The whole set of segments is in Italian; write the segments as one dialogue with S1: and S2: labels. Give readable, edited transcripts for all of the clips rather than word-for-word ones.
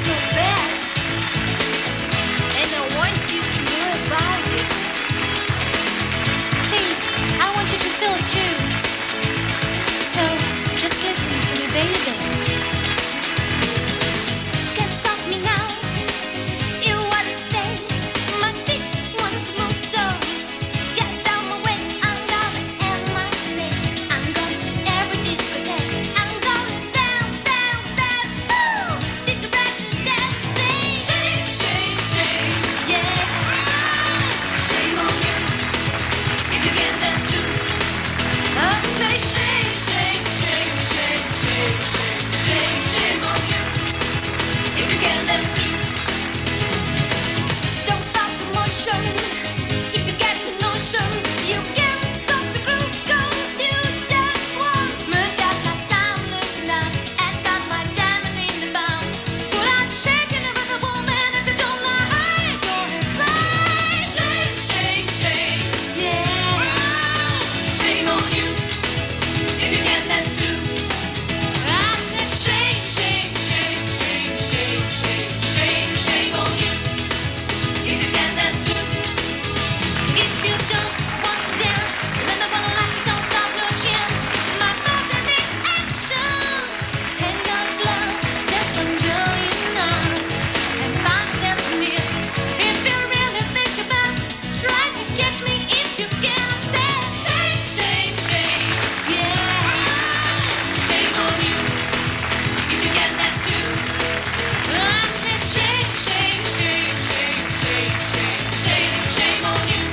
S1: so bad, and I want you to know about it. See, I want you to feel it too. So just listen to me, baby. Can't stop me now. You what I say. My feet want to move, so get down my way. I'm gonna have my say. I'm going to every discotheque. I'm going down, down, down. Woo! Did you practice dancing? Shame, shame, shame. Yeah. Shame on you if you can't dance too. I say shame, shame, shame, shame, shame, shame, shame, shame on you if you can't dance too. Don't stop the motion if you get the notion. You can't stop the groove 'cause you just want. Move that my time, look now, and got my diamond in the bound. But I'm shaking it with a woman if you don't know how you go inside. Shame, shame, shame, yeah. Shame on you if you can't dance too. I said shame, shame, shame, shame, shame, shame, shame, shame on you if you can't dance too. If you don't want to dance, then I wanna like it, don't stop, no chance. My body needs action. Hang on close, dance on girl, you know. And find a dance for me. If you really think about it, try to catch me if you can. Shame, shame, shame, yeah. Shame on you if you can't dance too. I said shame, shame, shame, shame, shame, shame, shame, shame on you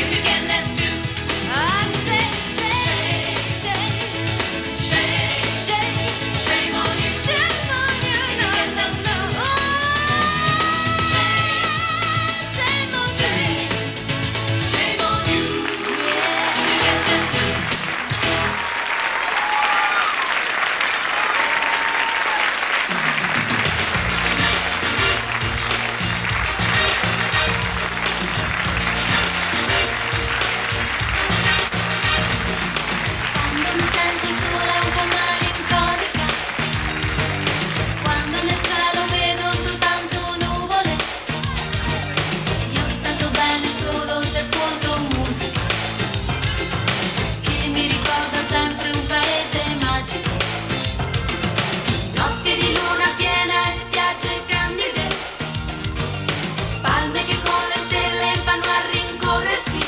S1: if you can't dance too. I said shame, shame, shame, shame, shame on you, shame on you, no, no, no. Shame on you, shame on you, yeah. If you can't dance too. Quando mi senti sola un po' malinconica, quando nel cielo vedo soltanto nuvole, io mi sento bene solo se ascolto musica che mi ricorda sempre un paese magico. Notti di luna piena e spiagge candide, palme che con le stelle vanno a rincorrersi,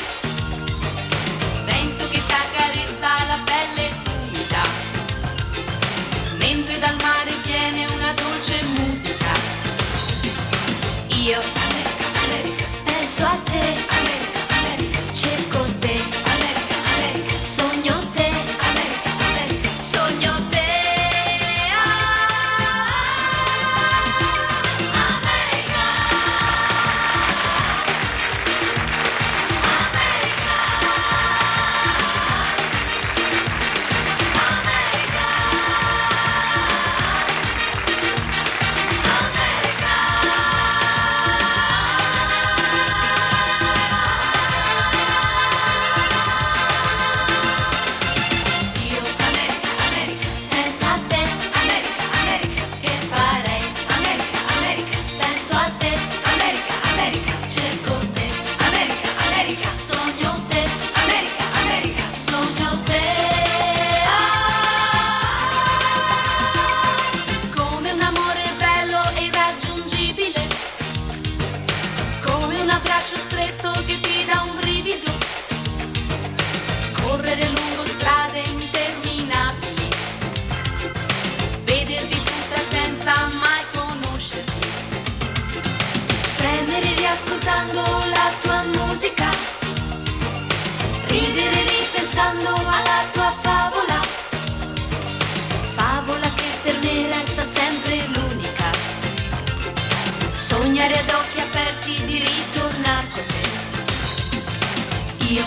S1: vento che t'accarezza la pelle umida, mentre dal mare viene una dolce musica. Io, America, America, penso a te, America, America, cerco te, America, America, sogno te, America, America, sogno te. America, io, America, America, senza te, America, America, che farei? America, America, penso a te, America, America, cerco te, America, America, sogno te, America, America, sogno te. Come un amore bello e irraggiungibile, come un abbraccio stretto che ti dà un brivido, correre lungo strade interminabili, vederti tutta senza mai conoscerti, premere riascoltando la tua musica, ridere ripensando alla tua favola, favola che per me resta sempre l'unica, sognare ad occhi aperti di ritornar con te. Io